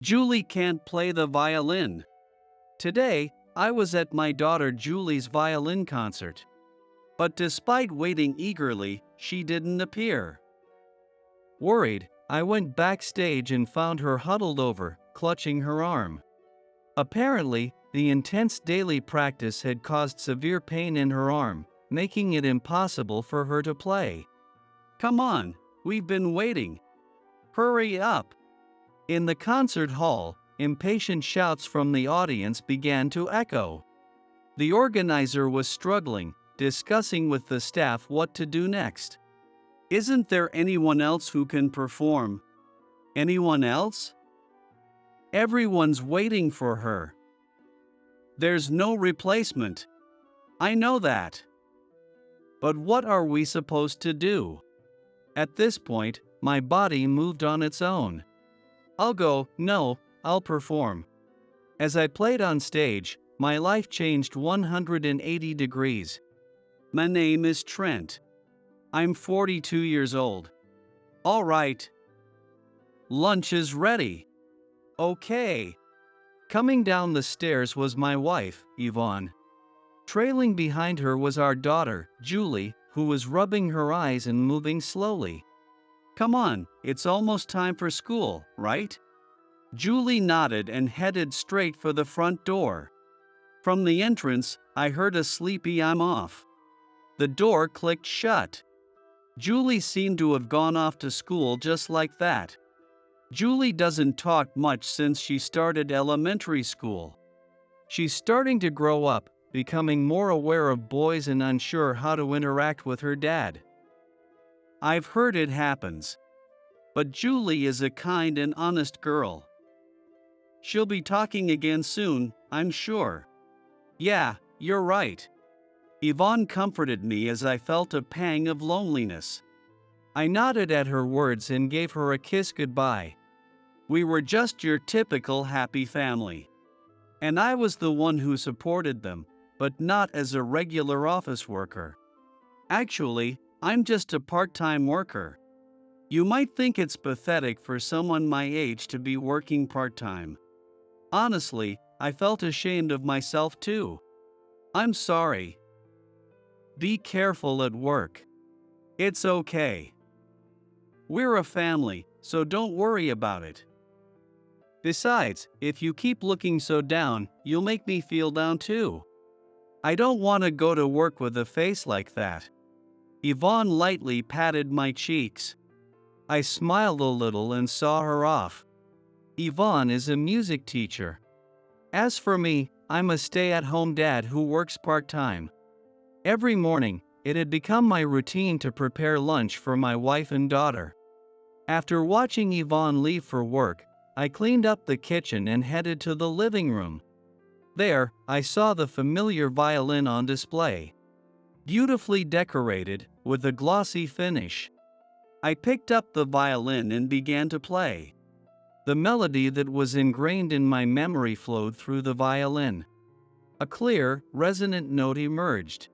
Julie can't play the violin. Today, I was at my daughter Julie's violin concert. But despite waiting eagerly, she didn't appear. Worried, I went backstage and found her huddled over, clutching her arm. Apparently, the intense daily practice had caused severe pain in her arm, making it impossible for her to play. Come on, we've been waiting. Hurry up. In the concert hall, impatient shouts from the audience began to echo. The organizer was struggling, discussing with the staff what to do next. Isn't there anyone else who can perform? Anyone else? Everyone's waiting for her. There's no replacement. I know that. But what are we supposed to do? At this point, my body moved on its own. I'll go, no, I'll perform. As I played on stage, my life changed 180 degrees. My name is Trent. I'm 42 years old. All right. Lunch is ready. Okay. Coming down the stairs was my wife, Yvonne. Trailing behind her was our daughter, Julie, who was rubbing her eyes and moving slowly. Come on, it's almost time for school, right? Julie nodded and headed straight for the front door. From the entrance, I heard a sleepy "I'm off." The door clicked shut. Julie seemed to have gone off to school just like that. Julie doesn't talk much since she started elementary school. She's starting to grow up, becoming more aware of boys and unsure how to interact with her dad. I've heard it happens. But Julie is a kind and honest girl. She'll be talking again soon, I'm sure. Yeah, you're right. Yvonne comforted me as I felt a pang of loneliness. I nodded at her words and gave her a kiss goodbye. We were just your typical happy family. And I was the one who supported them, but not as a regular office worker. Actually, I'm just a part-time worker. You might think it's pathetic for someone my age to be working part-time. Honestly, I felt ashamed of myself too. I'm sorry. Be careful at work. It's okay. We're a family, so don't worry about it. Besides, if you keep looking so down, you'll make me feel down too. I don't want to go to work with a face like that. Yvonne lightly patted my cheeks. I smiled a little and saw her off. Yvonne is a music teacher. As for me, I'm a stay-at-home dad who works part-time. Every morning, it had become my routine to prepare lunch for my wife and daughter. After watching Yvonne leave for work, I cleaned up the kitchen and headed to the living room. There, I saw the familiar violin on display. Beautifully decorated, with a glossy finish. I picked up the violin and began to play. The melody that was ingrained in my memory flowed through the violin. A clear, resonant note emerged.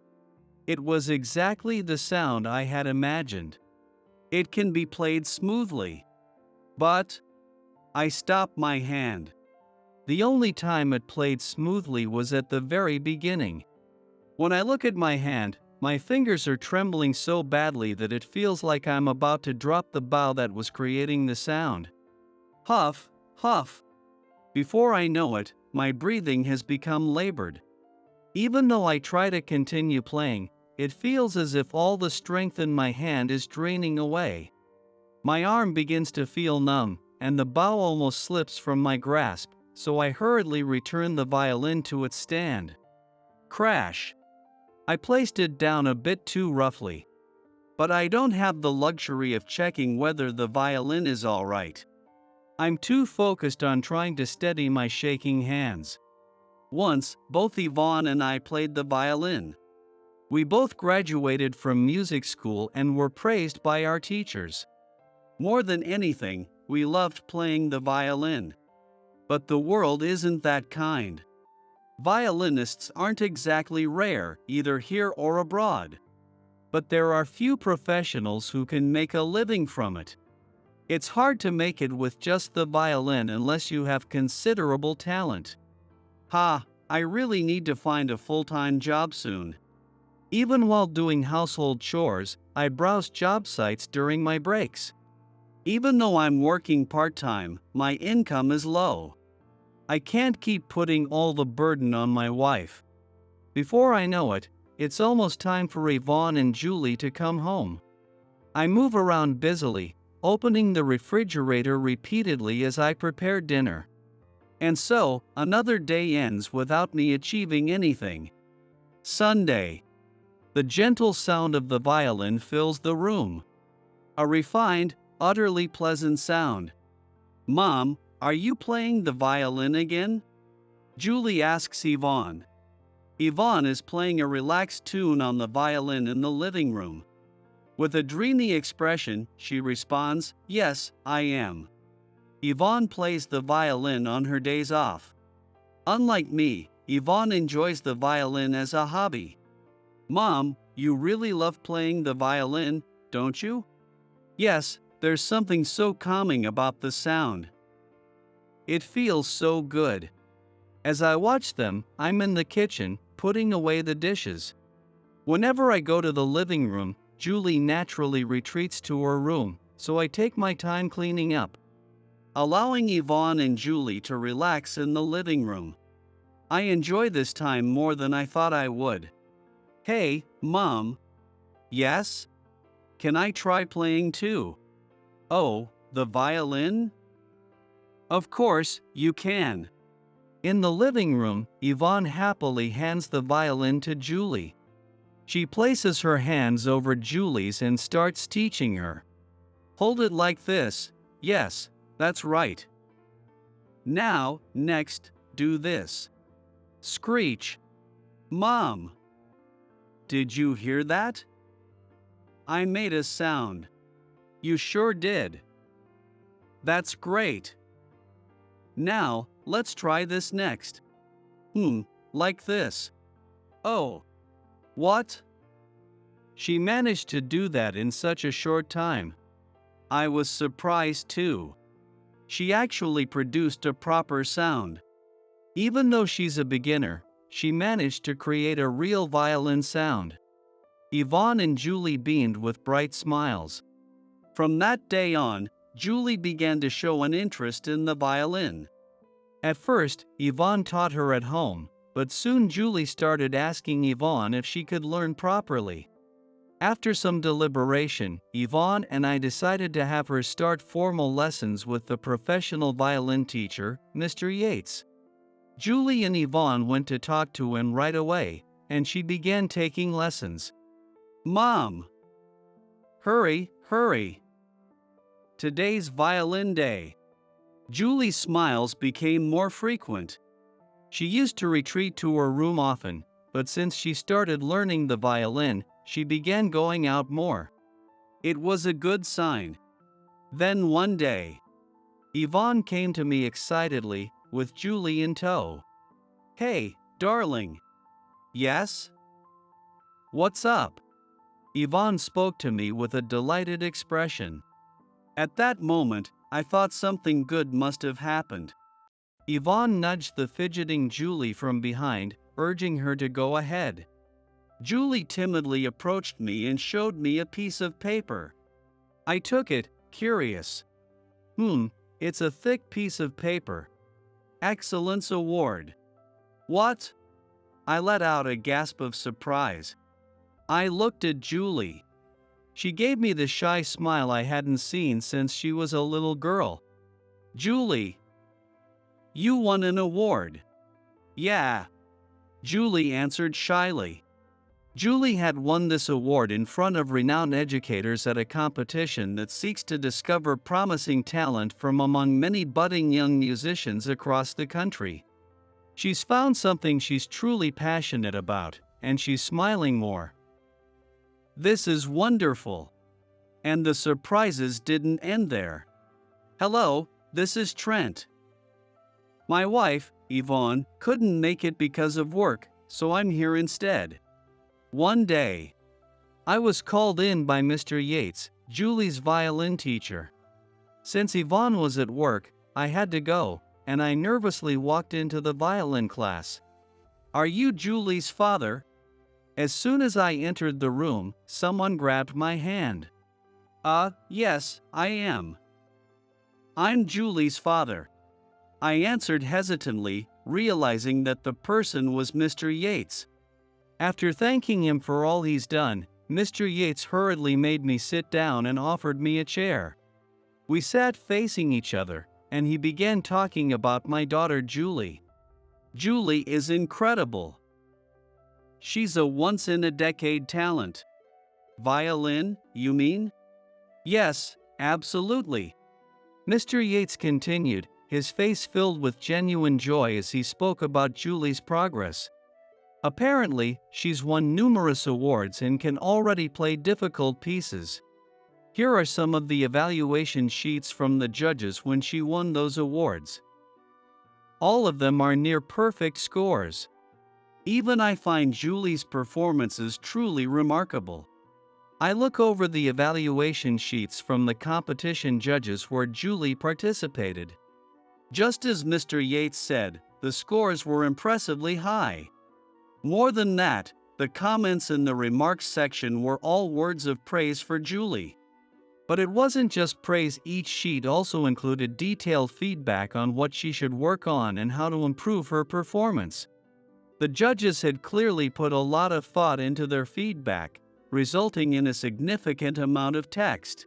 It was exactly the sound I had imagined. It can be played smoothly. But I stopped my hand. The only time it played smoothly was at the very beginning. When I look at my hand, my fingers are trembling so badly that it feels like I'm about to drop the bow that was creating the sound. Huff, huff. Before I know it, my breathing has become labored. Even though I try to continue playing, it feels as if all the strength in my hand is draining away. My arm begins to feel numb, and the bow almost slips from my grasp, so I hurriedly return the violin to its stand. Crash. I placed it down a bit too roughly. But I don't have the luxury of checking whether the violin is all right. I'm too focused on trying to steady my shaking hands. Once, both Yvonne and I played the violin. We both graduated from music school and were praised by our teachers. More than anything, we loved playing the violin. But the world isn't that kind. Violinists aren't exactly rare, either here or abroad. But there are few professionals who can make a living from it. It's hard to make it with just the violin unless you have considerable talent. I really need to find a full-time job soon. Even while doing household chores, I browse job sites during my breaks. Even though I'm working part-time, my income is low. I can't keep putting all the burden on my wife. Before I know it, it's almost time for Yvonne and Julie to come home. I move around busily, opening the refrigerator repeatedly as I prepare dinner. And so, another day ends without me achieving anything. Sunday. The gentle sound of the violin fills the room. A refined, utterly pleasant sound. "Mom, are you playing the violin again?" Julie asks Yvonne. Yvonne is playing a relaxed tune on the violin in the living room. With a dreamy expression, she responds, "Yes, I am." Yvonne plays the violin on her days off. Unlike me, Yvonne enjoys the violin as a hobby. "Mom, you really love playing the violin, don't you?" "Yes, there's something so calming about the sound. It feels so good." As I watch them, I'm in the kitchen, putting away the dishes. Whenever I go to the living room, Julie naturally retreats to her room, so I take my time cleaning up, allowing Yvonne and Julie to relax in the living room. I enjoy this time more than I thought I would. "Hey, Mom." "Yes? Can I try playing too?" "Oh, the violin?" "Of course, you can." In the living room, Yvonne happily hands the violin to Julie. She places her hands over Julie's and starts teaching her. "Hold it like this. Yes, that's right. Now, next, do this. Screech." "Mom, did you hear that? I made a sound." "You sure did. That's great. Now, let's try this next. Like this." "Oh. What?" She managed to do that in such a short time. I was surprised too. She actually produced a proper sound. Even though she's a beginner, she managed to create a real violin sound. Yvonne and Julie beamed with bright smiles. From that day on, Julie began to show an interest in the violin. At first, Yvonne taught her at home, but soon Julie started asking Yvonne if she could learn properly. After some deliberation, Yvonne and I decided to have her start formal lessons with the professional violin teacher, Mr. Yates. Julie and Yvonne went to talk to him right away, and she began taking lessons. "Mom! Hurry, hurry! Today's violin day." Julie's smiles became more frequent. She used to retreat to her room often, but since she started learning the violin, she began going out more. It was a good sign. Then one day, Yvonne came to me excitedly, with Julie in tow. "Hey, darling." "Yes? What's up?" Yvonne spoke to me with a delighted expression. At that moment, I thought something good must have happened. Yvonne nudged the fidgeting Julie from behind, urging her to go ahead. Julie timidly approached me and showed me a piece of paper. I took it, curious. It's a thick piece of paper. Excellence Award." "What?" I let out a gasp of surprise. I looked at Julie. She gave me the shy smile I hadn't seen since she was a little girl. "Julie, you won an award." "Yeah," Julie answered shyly. Julie had won this award in front of renowned educators at a competition that seeks to discover promising talent from among many budding young musicians across the country. She's found something she's truly passionate about, and she's smiling more. This is wonderful. And the surprises didn't end there. "Hello, this is Trent. My wife, Yvonne, couldn't make it because of work, so I'm here instead." One day, I was called in by Mr. Yates, Julie's violin teacher. Since Yvonne was at work, I had to go, and I nervously walked into the violin class. "Are you Julie's father?" As soon as I entered the room, someone grabbed my hand. Yes, I am. I'm Julie's father." I answered hesitantly, realizing that the person was Mr. Yates. After thanking him for all he's done, Mr. Yates hurriedly made me sit down and offered me a chair. We sat facing each other, and he began talking about my daughter Julie. "Julie is incredible. She's a once-in-a-decade talent." "Violin, you mean?" "Yes, absolutely." Mr. Yates continued, his face filled with genuine joy as he spoke about Julie's progress. "Apparently, she's won numerous awards and can already play difficult pieces. Here are some of the evaluation sheets from the judges when she won those awards. All of them are near perfect scores. Even I find Julie's performances truly remarkable." I look over the evaluation sheets from the competition judges where Julie participated. Just as Mr. Yates said, the scores were impressively high. More than that, the comments in the remarks section were all words of praise for Julie. But it wasn't just praise, each sheet also included detailed feedback on what she should work on and how to improve her performance. The judges had clearly put a lot of thought into their feedback, resulting in a significant amount of text.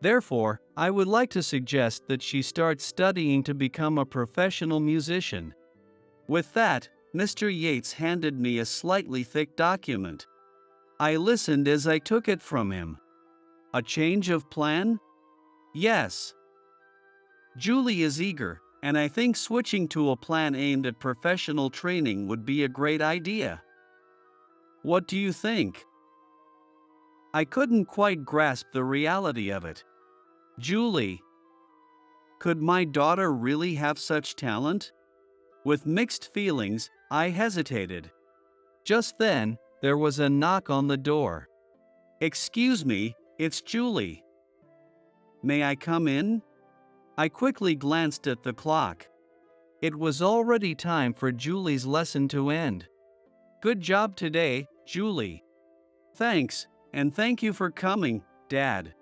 Therefore, I would like to suggest that she start studying to become a professional musician. With that, Mr. Yates handed me a slightly thick document. I listened as I took it from him. "A change of plan?" "Yes. Julie is eager, and I think switching to a plan aimed at professional training would be a great idea. What do you think?" I couldn't quite grasp the reality of it. "Julie, could my daughter really have such talent?" With mixed feelings, I hesitated. Just then, there was a knock on the door. "Excuse me, it's Julie. May I come in?" I quickly glanced at the clock. It was already time for Julie's lesson to end. "Good job today, Julie." "Thanks, and thank you for coming, Dad."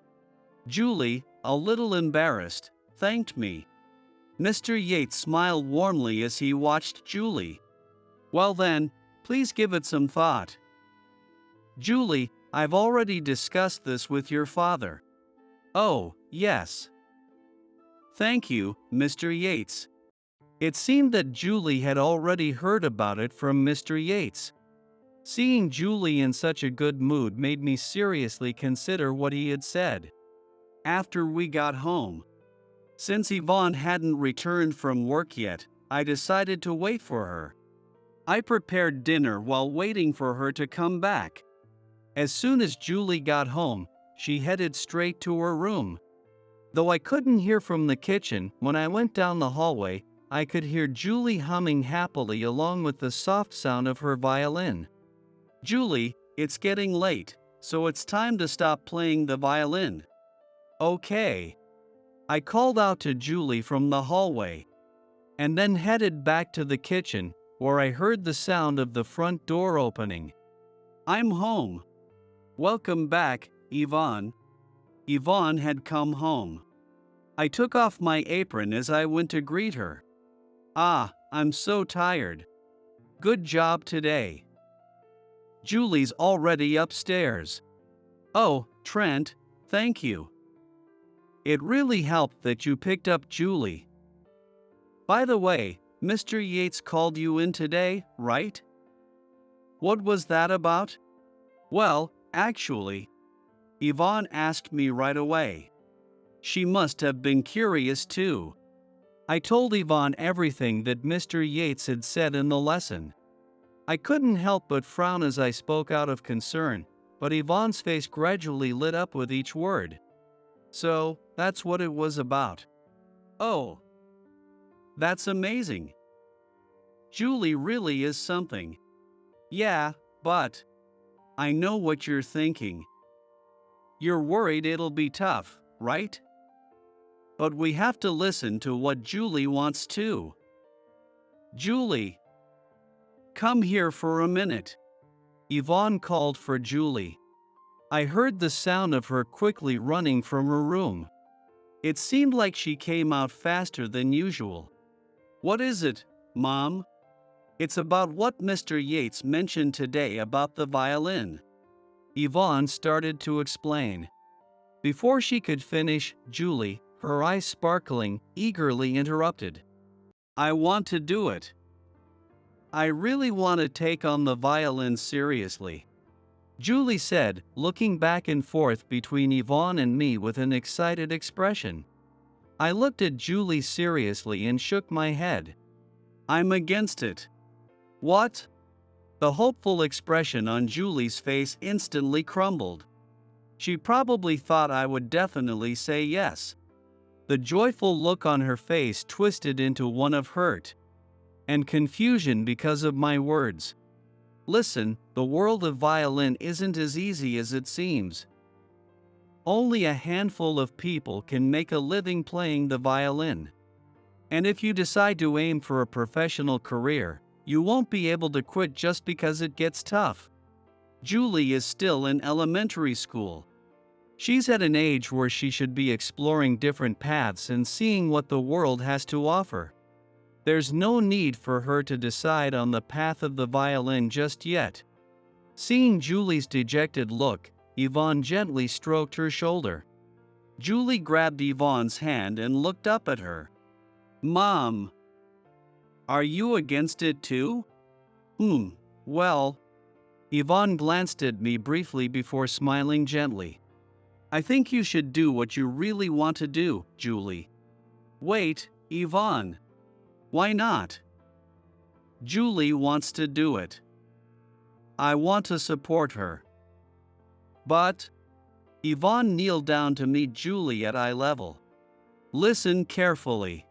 Julie, a little embarrassed, thanked me. Mr. Yates smiled warmly as he watched Julie. "Well then, please give it some thought. Julie, I've already discussed this with your father." "Oh, yes. Thank you, Mr. Yates." It seemed that Julie had already heard about it from Mr. Yates. Seeing Julie in such a good mood made me seriously consider what he had said. After we got home, since Yvonne hadn't returned from work yet, I decided to wait for her. I prepared dinner while waiting for her to come back. As soon as Julie got home, she headed straight to her room. Though I couldn't hear from the kitchen, when I went down the hallway, I could hear Julie humming happily along with the soft sound of her violin. "Julie, it's getting late, so it's time to stop playing the violin." "Okay." I called out to Julie from the hallway, and then headed back to the kitchen, where I heard the sound of the front door opening. "I'm home." "Welcome back, Yvonne." Yvonne had come home. I took off my apron as I went to greet her. "I'm so tired." "Good job today." "Julie's already upstairs." "Oh, Trent, thank you. It really helped that you picked up Julie. By the way, Mr. Yates called you in today, right?" "What was that about?" "Well, actually, Yvonne asked me right away. She must have been curious too." I told Yvonne everything that Mr. Yates had said in the lesson. I couldn't help but frown as I spoke out of concern, but Yvonne's face gradually lit up with each word. "So, that's what it was about." "Oh, that's amazing. Julie really is something." "Yeah, but I know what you're thinking. You're worried it'll be tough, right?" But we have to listen to what Julie wants too. Julie, come here for a minute. Yvonne called for Julie. I heard the sound of her quickly running from her room. It seemed like she came out faster than usual. What is it, Mom? It's about what Mr. Yates mentioned today about the violin. Yvonne started to explain. Before she could finish, Julie, her eyes sparkling, eagerly interrupted. I want to do it. I really want to take on the violin seriously, Julie said, looking back and forth between Yvonne and me with an excited expression. I looked at Julie seriously and shook my head. I'm against it. What? The hopeful expression on Julie's face instantly crumbled. She probably thought I would definitely say yes. The joyful look on her face twisted into one of hurt and confusion because of my words. Listen, the world of violin isn't as easy as it seems. Only a handful of people can make a living playing the violin. And if you decide to aim for a professional career, you won't be able to quit just because it gets tough. Julie is still in elementary school. She's at an age where she should be exploring different paths and seeing what the world has to offer. There's no need for her to decide on the path of the violin just yet. Seeing Julie's dejected look, Yvonne gently stroked her shoulder. Julie grabbed Yvonne's hand and looked up at her. Mom, are you against it too? Well. Yvonne glanced at me briefly before smiling gently. I think you should do what you really want to do, Julie. Wait, Yvonne. Why not? Julie wants to do it. I want to support her. But Yvonne kneeled down to meet Julie at eye level. Listen carefully.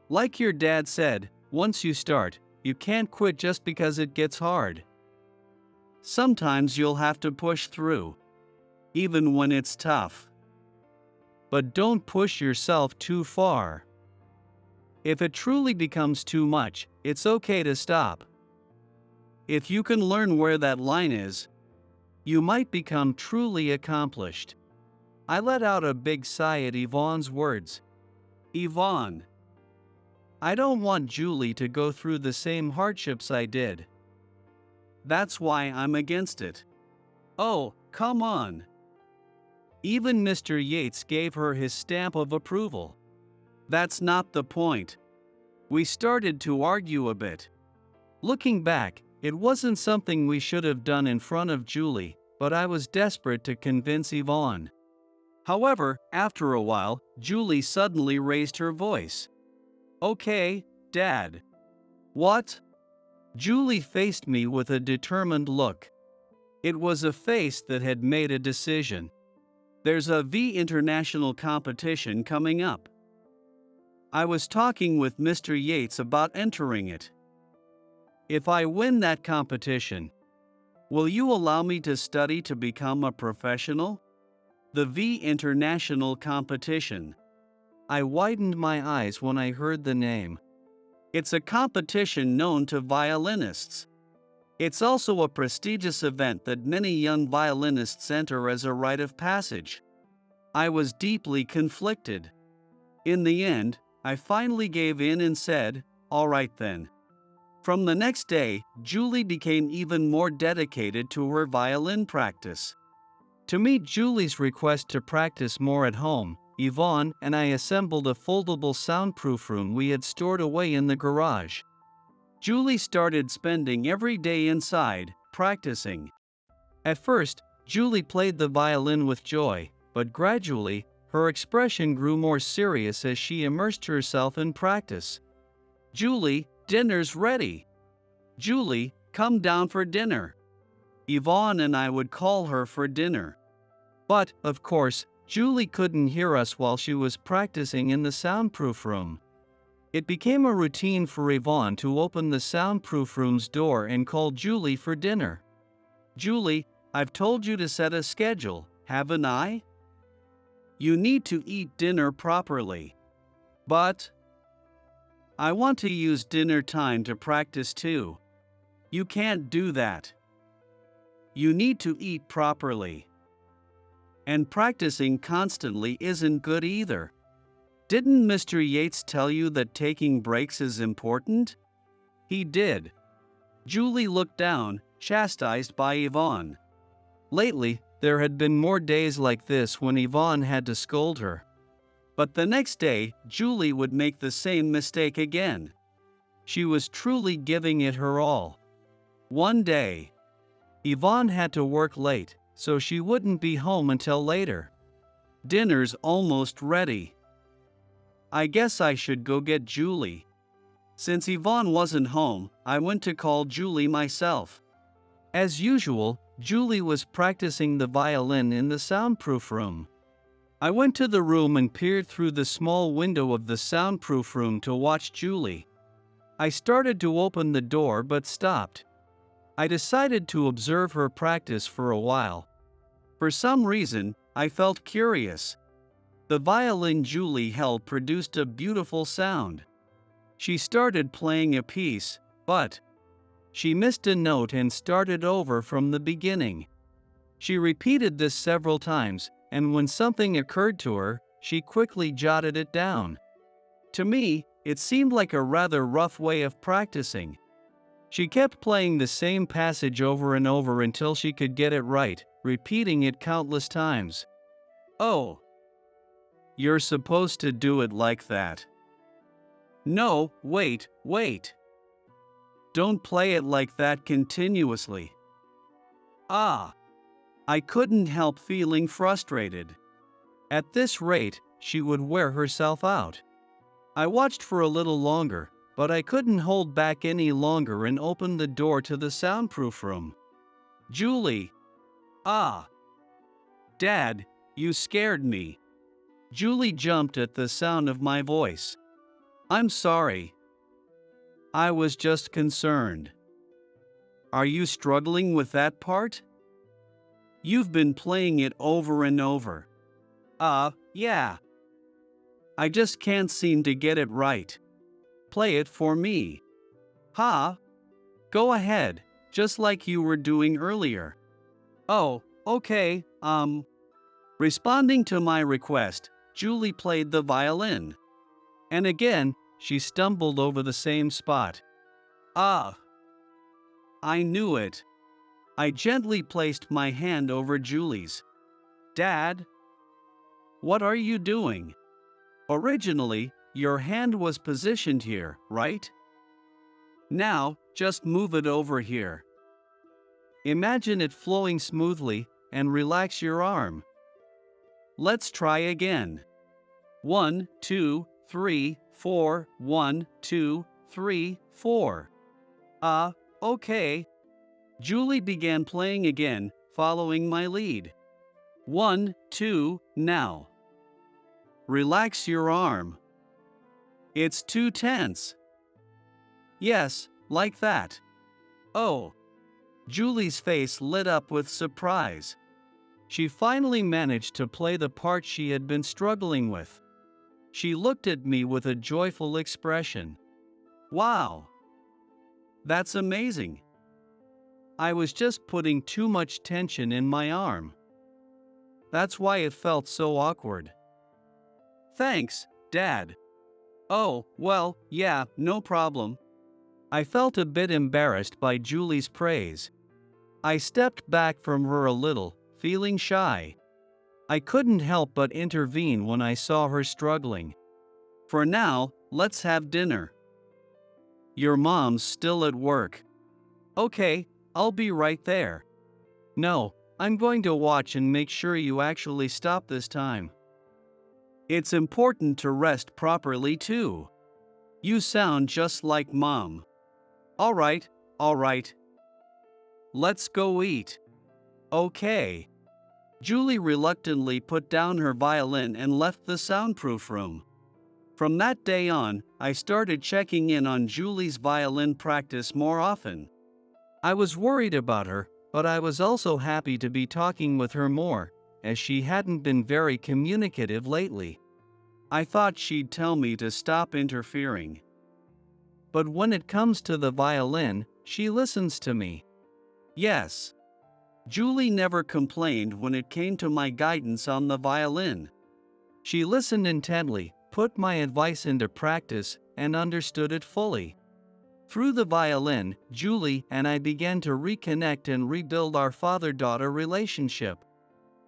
Like your dad said, once you start, you can't quit just because it gets hard. Sometimes you'll have to push through, even when it's tough. But don't push yourself too far. If it truly becomes too much, it's okay to stop. If you can learn where that line is, you might become truly accomplished. I let out a big sigh at Yvonne's words. Yvonne, I don't want Julie to go through the same hardships I did. That's why I'm against it. Oh, come on. Even Mr. Yates gave her his stamp of approval. That's not the point. We started to argue a bit. Looking back, it wasn't something we should have done in front of Julie, but I was desperate to convince Yvonne. However, after a while, Julie suddenly raised her voice. Okay, Dad. What? Julie faced me with a determined look. It was a face that had made a decision. There's a international competition coming up. I was talking with Mr. Yates about entering it. If I win that competition, will you allow me to study to become a professional? The international competition. I widened my eyes when I heard the name. It's a competition known to violinists. It's also a prestigious event that many young violinists enter as a rite of passage. I was deeply conflicted. In the end, I finally gave in and said, all right then. From the next day, Julie became even more dedicated to her violin practice. To meet Julie's request to practice more at home, Yvonne and I assembled a foldable soundproof room we had stored away in the garage. Julie started spending every day inside, practicing. At first, Julie played the violin with joy, but gradually, her expression grew more serious as she immersed herself in practice. Julie, dinner's ready. Julie, come down for dinner. Yvonne and I would call her for dinner. But, of course, Julie couldn't hear us while she was practicing in the soundproof room. It became a routine for Yvonne to open the soundproof room's door and call Julie for dinner. Julie, I've told you to set a schedule, haven't I? You need to eat dinner properly. But I want to use dinner time to practice too. You can't do that. You need to eat properly. And practicing constantly isn't good either. Didn't Mr. Yates tell you that taking breaks is important? He did. Julie looked down, chastised by Yvonne. Lately, there had been more days like this when Yvonne had to scold her. But the next day, Julie would make the same mistake again. She was truly giving it her all. One day, Yvonne had to work late, so she wouldn't be home until later. Dinner's almost ready. I guess I should go get Julie. Since Yvonne wasn't home, I went to call Julie myself. As usual, Julie was practicing the violin in the soundproof room. I went to the room and peered through the small window of the soundproof room to watch Julie. I started to open the door but stopped. I decided to observe her practice for a while. For some reason, I felt curious. The violin Julie held produced a beautiful sound. She started playing a piece, but she missed a note and started over from the beginning. She repeated this several times, and when something occurred to her, she quickly jotted it down. To me, it seemed like a rather rough way of practicing. She kept playing the same passage over and over until she could get it right, repeating it countless times. Oh, you're supposed to do it like that. No, wait. Don't play it like that continuously. Ah. I couldn't help feeling frustrated. At this rate, she would wear herself out. I watched for a little longer, but I couldn't hold back any longer and opened the door to the soundproof room. Julie. Ah. Dad, you scared me. Julie jumped at the sound of my voice. I'm sorry. I was just concerned. Are you struggling with that part? You've been playing it over and over. Yeah. I just can't seem to get it right. Play it for me. Ha? Go ahead, just like you were doing earlier. Oh, okay, Responding to my request, Julie played the violin. And again, she stumbled over the same spot. Ah. I knew it. I gently placed my hand over Julie's. Dad? What are you doing? Originally, your hand was positioned here, right? Now, just move it over here. Imagine it flowing smoothly and relax your arm. Let's try again. 1, 2, 3, 4, 1, 2, 3, 4. Okay. Julie began playing again, following my lead. 1, 2, now. Relax your arm. It's too tense. Yes, like that. Oh. Julie's face lit up with surprise. She finally managed to play the part she had been struggling with. She looked at me with a joyful expression. Wow. That's amazing. I was just putting too much tension in my arm. That's why it felt so awkward. Thanks, Dad. Oh, well, yeah, no problem. I felt a bit embarrassed by Julie's praise. I stepped back from her a little, feeling shy. I couldn't help but intervene when I saw her struggling. For now, let's have dinner. Your mom's still at work. Okay, I'll be right there. No, I'm going to watch and make sure you actually stop this time. It's important to rest properly too. You sound just like Mom. All right. Let's go eat. Okay. Julie reluctantly put down her violin and left the soundproof room. From that day on, I started checking in on Julie's violin practice more often. I was worried about her, but I was also happy to be talking with her more, as she hadn't been very communicative lately. I thought she'd tell me to stop interfering. But when it comes to the violin, she listens to me. Yes. Julie never complained when it came to my guidance on the violin. She listened intently, put my advice into practice, and understood it fully. Through the violin, Julie and I began to reconnect and rebuild our father-daughter relationship.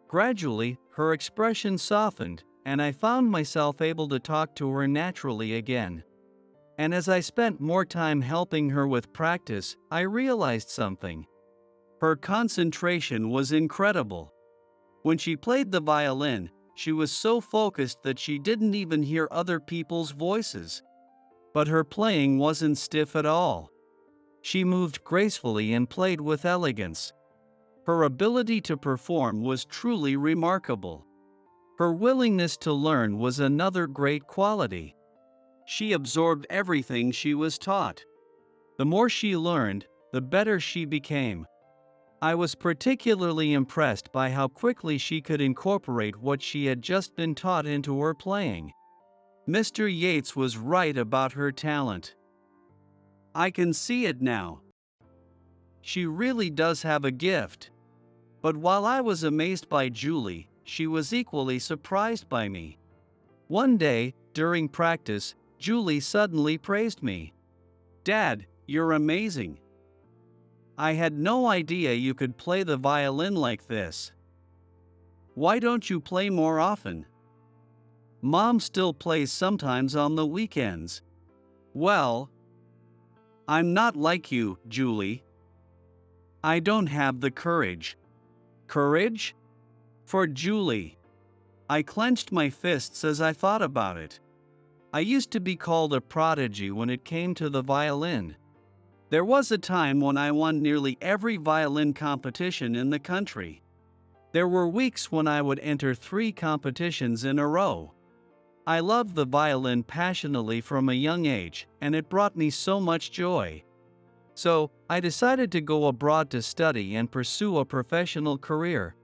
Gradually, her expression softened, and I found myself able to talk to her naturally again. And as I spent more time helping her with practice, I realized something. Her concentration was incredible. When she played the violin, she was so focused that she didn't even hear other people's voices. But her playing wasn't stiff at all. She moved gracefully and played with elegance. Her ability to perform was truly remarkable. Her willingness to learn was another great quality. She absorbed everything she was taught. The more she learned, the better she became. I was particularly impressed by how quickly she could incorporate what she had just been taught into her playing. Mr. Yates was right about her talent. I can see it now. She really does have a gift. But while I was amazed by Julie, she was equally surprised by me. One day, during practice, Julie suddenly praised me. "Dad, you're amazing. I had no idea you could play the violin like this. Why don't you play more often? Mom still plays sometimes on the weekends." "Well, I'm not like you, Julie. I don't have the courage." Courage? For Julie. I clenched my fists as I thought about it. I used to be called a prodigy when it came to the violin. There was a time when I won nearly every violin competition in the country. There were weeks when I would enter 3 competitions in a row. I loved the violin passionately from a young age, and it brought me so much joy. So, I decided to go abroad to study and pursue a professional career.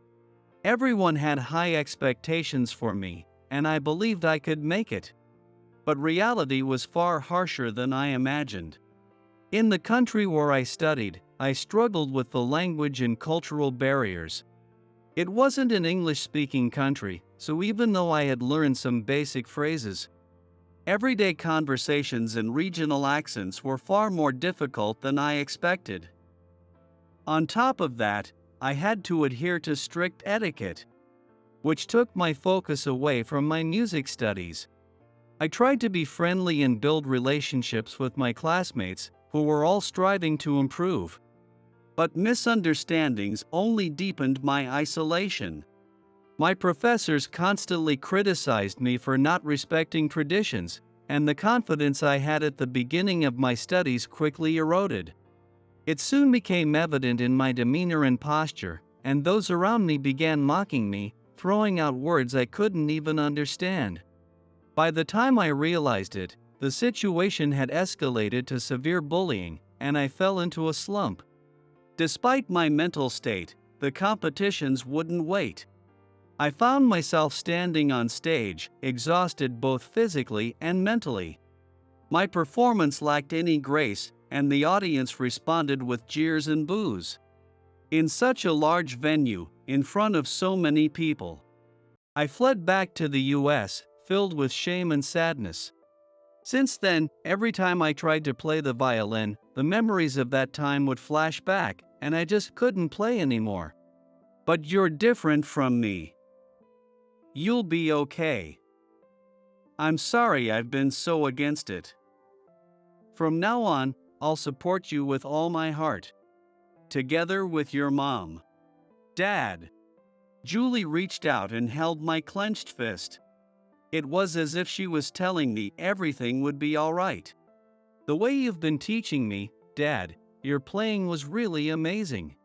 Everyone had high expectations for me, and I believed I could make it. But reality was far harsher than I imagined. In the country where I studied, I struggled with the language and cultural barriers. It wasn't an English-speaking country, so even though I had learned some basic phrases, everyday conversations and regional accents were far more difficult than I expected. On top of that, I had to adhere to strict etiquette, which took my focus away from my music studies. I tried to be friendly and build relationships with my classmates, who were all striving to improve. But misunderstandings only deepened my isolation. My professors constantly criticized me for not respecting traditions, and the confidence I had at the beginning of my studies quickly eroded. It soon became evident in my demeanor and posture, and those around me began mocking me, throwing out words I couldn't even understand. By the time I realized it, the situation had escalated to severe bullying, and I fell into a slump. Despite my mental state, the competitions wouldn't wait. I found myself standing on stage, exhausted both physically and mentally. My performance lacked any grace, and the audience responded with jeers and boos. In such a large venue, in front of so many people, I fled back to the US, filled with shame and sadness. Since then, every time I tried to play the violin, the memories of that time would flash back, and I just couldn't play anymore. But you're different from me. You'll be okay. I'm sorry I've been so against it. From now on, I'll support you with all my heart. Together with your mom. Dad. Julie reached out and held my clenched fist. It was as if she was telling me everything would be all right. The way you've been teaching me, Dad, your playing was really amazing.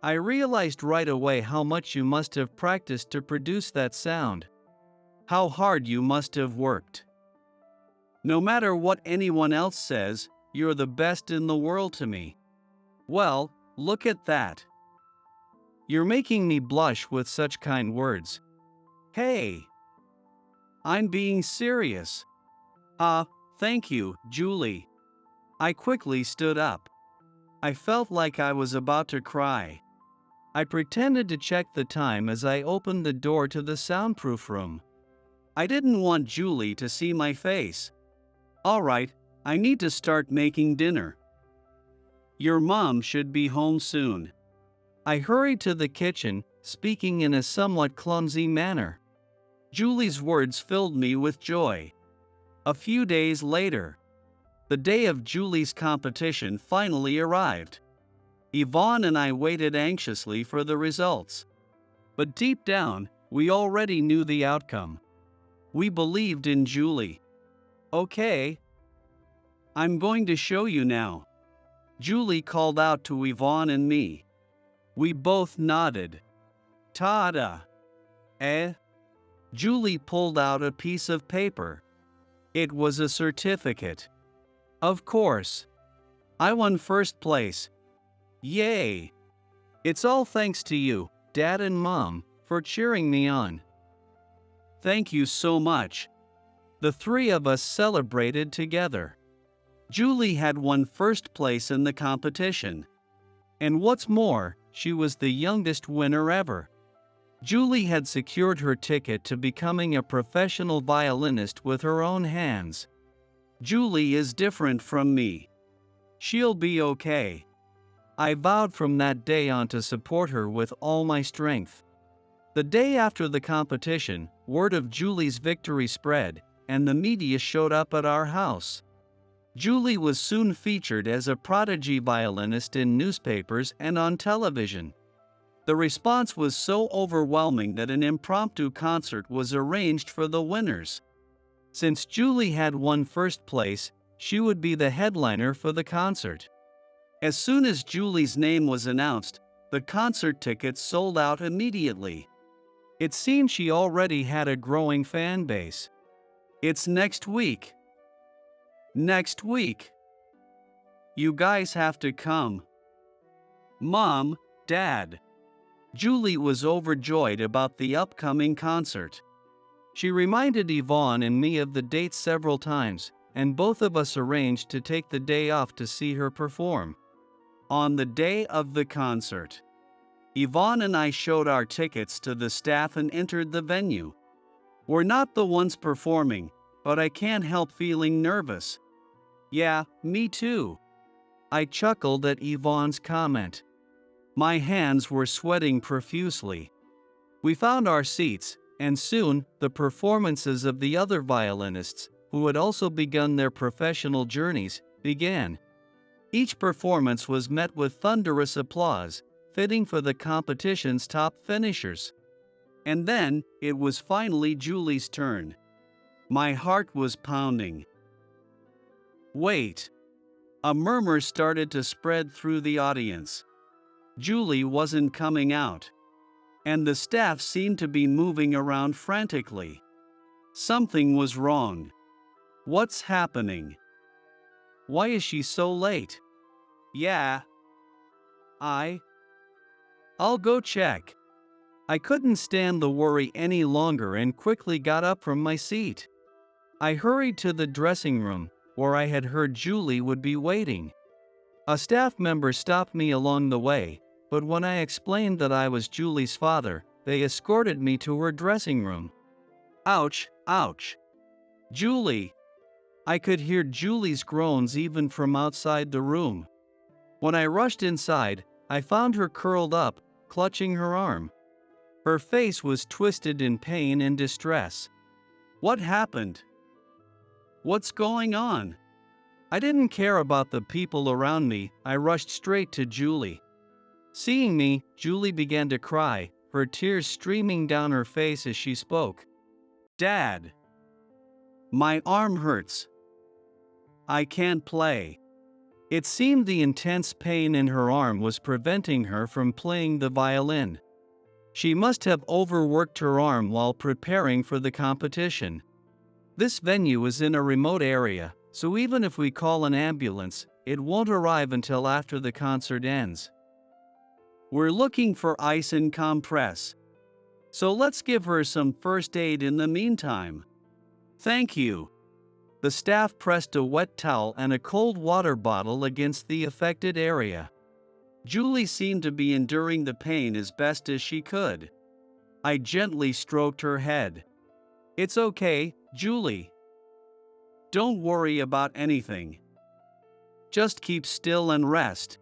I realized right away how much you must have practiced to produce that sound. How hard you must have worked. No matter what anyone else says, you're the best in the world to me. Well, look at that. You're making me blush with such kind words. Hey, I'm being serious. Ah, thank you, Julie. I quickly stood up. I felt like I was about to cry. I pretended to check the time as I opened the door to the soundproof room. I didn't want Julie to see my face. All right, I need to start making dinner. Your mom should be home soon. I hurried to the kitchen, speaking in a somewhat clumsy manner. Julie's words filled me with joy. A few days later, the day of Julie's competition finally arrived. Yvonne and I waited anxiously for the results. But deep down, we already knew the outcome. We believed in Julie. Okay, I'm going to show you now. Julie called out to Yvonne and me. We both nodded. Ta-da! Eh? Julie pulled out a piece of paper. It was a certificate. Of course. I won first place. Yay! It's all thanks to you, Dad and Mom, for cheering me on. Thank you so much. The three of us celebrated together. Julie had won first place in the competition. And what's more, she was the youngest winner ever. Julie had secured her ticket to becoming a professional violinist with her own hands. Julie is different from me. She'll be okay. I vowed from that day on to support her with all my strength. The day after the competition, word of Julie's victory spread, and the media showed up at our house. Julie was soon featured as a prodigy violinist in newspapers and on television. The response was so overwhelming that an impromptu concert was arranged for the winners. Since Julie had won first place, she would be the headliner for the concert. As soon as Julie's name was announced, the concert tickets sold out immediately. It seemed she already had a growing fan base. It's next week. Next week. You guys have to come. Mom, Dad. Julie was overjoyed about the upcoming concert. She reminded Yvonne and me of the date several times, and both of us arranged to take the day off to see her perform. On the day of the concert, Yvonne and I showed our tickets to the staff and entered the venue. We're not the ones performing, but I can't help feeling nervous. Yeah, me too. I chuckled at Yvonne's comment. My hands were sweating profusely. We found our seats, and soon the performances of the other violinists, who had also begun their professional journeys, began. Each performance was met with thunderous applause, fitting for the competition's top finishers. And then, it was finally Julie's turn. My heart was pounding. Wait. A murmur started to spread through the audience. Julie wasn't coming out. And the staff seemed to be moving around frantically. Something was wrong. What's happening? Why is she so late? Yeah. I'll go check. I couldn't stand the worry any longer and quickly got up from my seat. I hurried to the dressing room, where I had heard Julie would be waiting. A staff member stopped me along the way, but when I explained that I was Julie's father, they escorted me to her dressing room. Ouch, ouch. Julie. I could hear Julie's groans even from outside the room. When I rushed inside, I found her curled up, clutching her arm. Her face was twisted in pain and distress. What happened? What's going on? I didn't care about the people around me. I rushed straight to Julie. Seeing me, Julie began to cry, her tears streaming down her face as she spoke. Dad. My arm hurts. I can't play. It seemed the intense pain in her arm was preventing her from playing the violin. She must have overworked her arm while preparing for the competition. This venue is in a remote area, so even if we call an ambulance, it won't arrive until after the concert ends. We're looking for ice and compress. So let's give her some first aid in the meantime. Thank you. The staff pressed a wet towel and a cold water bottle against the affected area. Julie seemed to be enduring the pain as best as she could. I gently stroked her head. It's okay, Julie. Don't worry about anything. Just keep still and rest,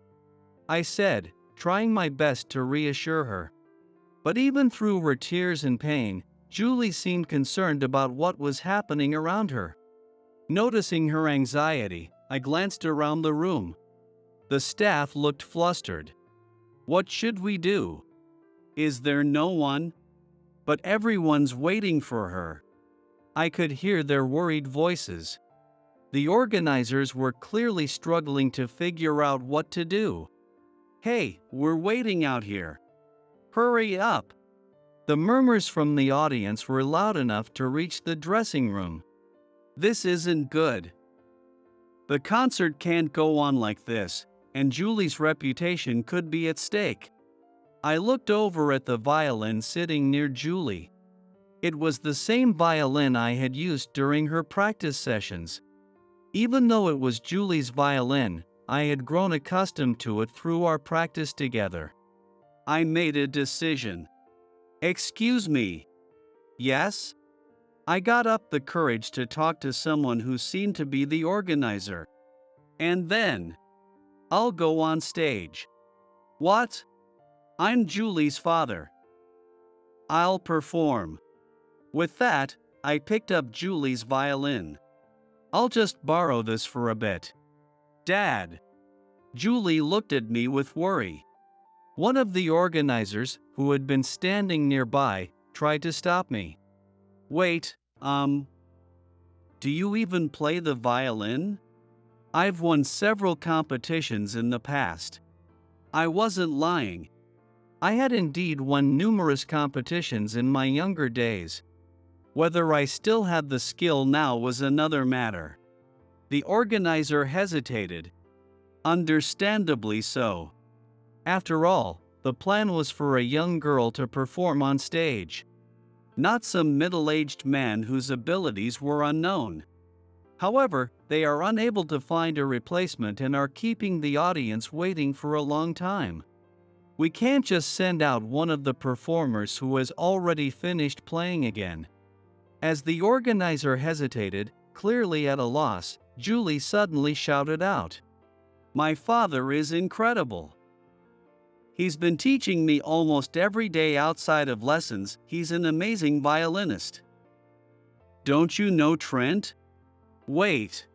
I said, trying my best to reassure her. But even through her tears and pain, Julie seemed concerned about what was happening around her. Noticing her anxiety, I glanced around the room. The staff looked flustered. What should we do? Is there no one? But everyone's waiting for her. I could hear their worried voices. The organizers were clearly struggling to figure out what to do. Hey, we're waiting out here. Hurry up! The murmurs from the audience were loud enough to reach the dressing room. This isn't good. The concert can't go on like this, and Julie's reputation could be at stake. I looked over at the violin sitting near Julie. It was the same violin I had used during her practice sessions. Even though it was Julie's violin, I had grown accustomed to it through our practice together. I made a decision. Excuse me. Yes? I got up the courage to talk to someone who seemed to be the organizer. And then, I'll go on stage. What? I'm Julie's father. I'll perform. With that, I picked up Julie's violin. I'll just borrow this for a bit. Dad. Julie looked at me with worry. One of the organizers, who had been standing nearby, tried to stop me. Wait, do you even play the violin? I've won several competitions in the past. I wasn't lying. I had indeed won numerous competitions in my younger days. Whether I still had the skill now was another matter. The organizer hesitated. Understandably so. After all, the plan was for a young girl to perform on stage, not some middle-aged man whose abilities were unknown. However, they are unable to find a replacement and are keeping the audience waiting for a long time. We can't just send out one of the performers who has already finished playing again. As the organizer hesitated, clearly at a loss, Julie suddenly shouted out, "My father is incredible. He's been teaching me almost every day outside of lessons. He's an amazing violinist. Don't you know Trent? Wait.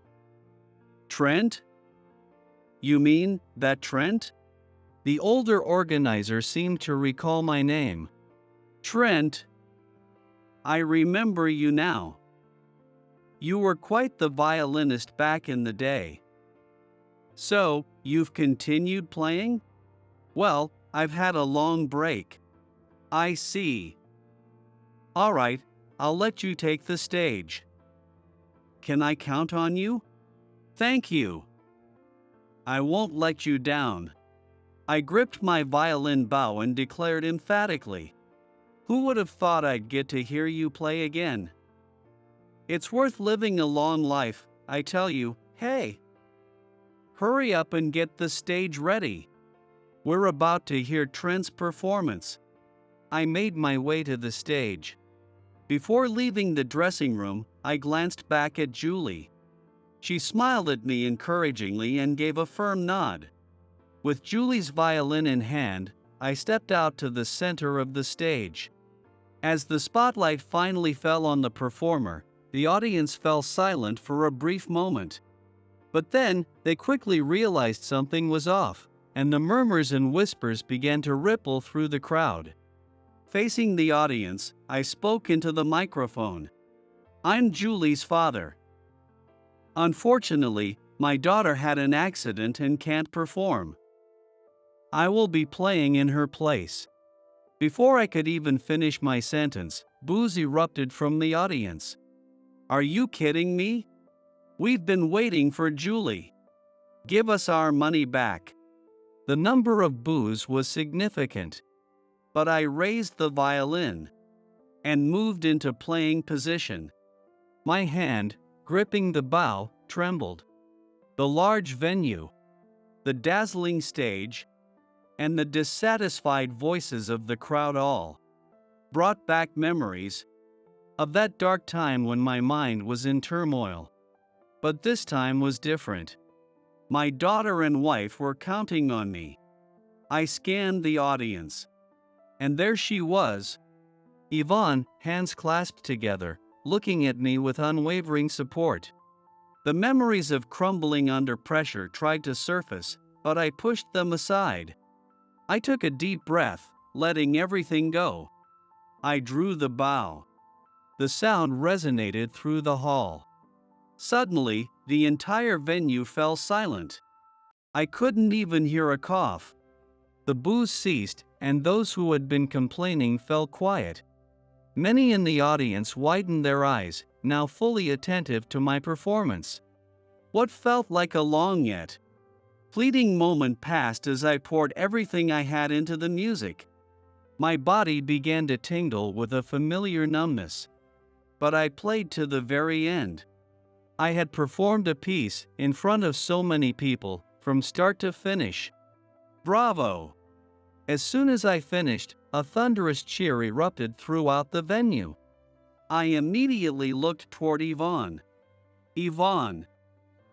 Trent? You mean that Trent?" The older organizer seemed to recall my name. Trent. I remember you now. You were quite the violinist back in the day. So, you've continued playing? Well, I've had a long break. I see. All right, I'll let you take the stage. Can I count on you? Thank you. I won't let you down. I gripped my violin bow and declared emphatically, "Who would have thought I'd get to hear you play again? It's worth living a long life, I tell you. Hey! Hurry up and get the stage ready. We're about to hear Trent's performance." I made my way to the stage. Before leaving the dressing room, I glanced back at Julie. She smiled at me encouragingly and gave a firm nod. With Julie's violin in hand, I stepped out to the center of the stage. As the spotlight finally fell on the performer, the audience fell silent for a brief moment. But then, they quickly realized something was off, and the murmurs and whispers began to ripple through the crowd. Facing the audience, I spoke into the microphone. I'm Julie's father. Unfortunately, my daughter had an accident and can't perform. I will be playing in her place. Before I could even finish my sentence, boos erupted from the audience. Are you kidding me? We've been waiting for Julie. Give us our money back. The number of boos was significant, but I raised the violin and moved into playing position. My hand, gripping the bow, trembled. The large venue, the dazzling stage, and the dissatisfied voices of the crowd all brought back memories of that dark time when my mind was in turmoil. But this time was different. My daughter and wife were counting on me. I scanned the audience, and there she was, Yvonne, hands clasped together, looking at me with unwavering support. The memories of crumbling under pressure tried to surface, but I pushed them aside. I took a deep breath, letting everything go. I drew the bow. The sound resonated through the hall. Suddenly, the entire venue fell silent. I couldn't even hear a cough. The boos ceased, and those who had been complaining fell quiet. Many in the audience widened their eyes, now fully attentive to my performance. What felt like a long yet fleeting moment passed as I poured everything I had into the music. My body began to tingle with a familiar numbness. But I played to the very end. I had performed a piece in front of so many people, from start to finish. Bravo! As soon as I finished, a thunderous cheer erupted throughout the venue. I immediately looked toward Yvonne. Yvonne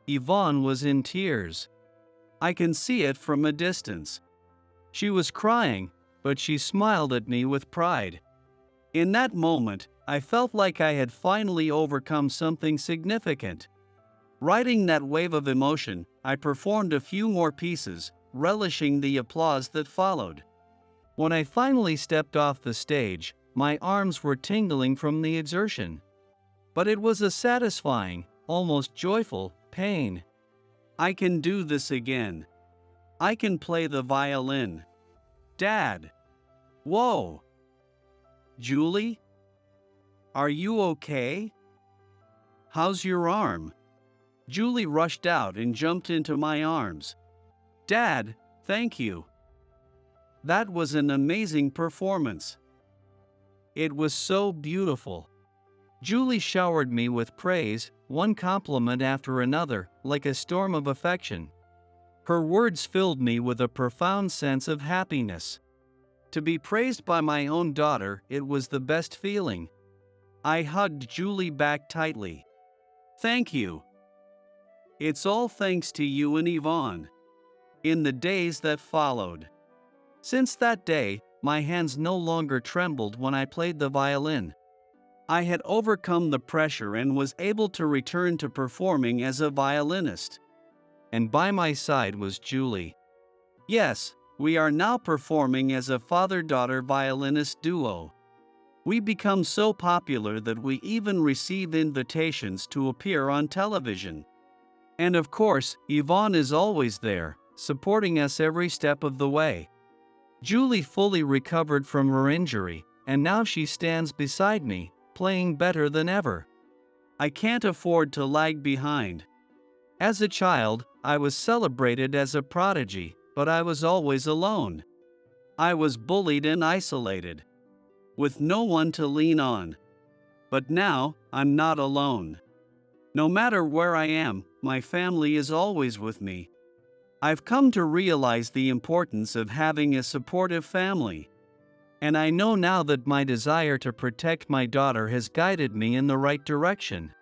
was in tears. I can see it from a distance. She was crying, but she smiled at me with pride. In that moment, I felt like I had finally overcome something significant. Riding that wave of emotion, I performed a few more pieces, relishing the applause that followed. When I finally stepped off the stage, my arms were tingling from the exertion. But it was a satisfying, almost joyful, pain. I can do this again. I can play the violin. Dad! Whoa! Julie? Are you okay? How's your arm? Julie rushed out and jumped into my arms. Dad, thank you. That was an amazing performance. It was so beautiful. Julie showered me with praise, one compliment after another, like a storm of affection. Her words filled me with a profound sense of happiness. To be praised by my own daughter, it was the best feeling. I hugged Julie back tightly. Thank you. It's all thanks to you and Yvonne. In the days that followed. Since that day, my hands no longer trembled when I played the violin. I had overcome the pressure and was able to return to performing as a violinist. And by my side was Julie. Yes, we are now performing as a father-daughter violinist duo. We become so popular that we even receive invitations to appear on television. And of course, Yvonne is always there, supporting us every step of the way. Julie fully recovered from her injury, and now she stands beside me, playing better than ever. I can't afford to lag behind. As a child, I was celebrated as a prodigy, but I was always alone. I was bullied and isolated, with no one to lean on. But now, I'm not alone. No matter where I am, my family is always with me. I've come to realize the importance of having a supportive family. And I know now that my desire to protect my daughter has guided me in the right direction.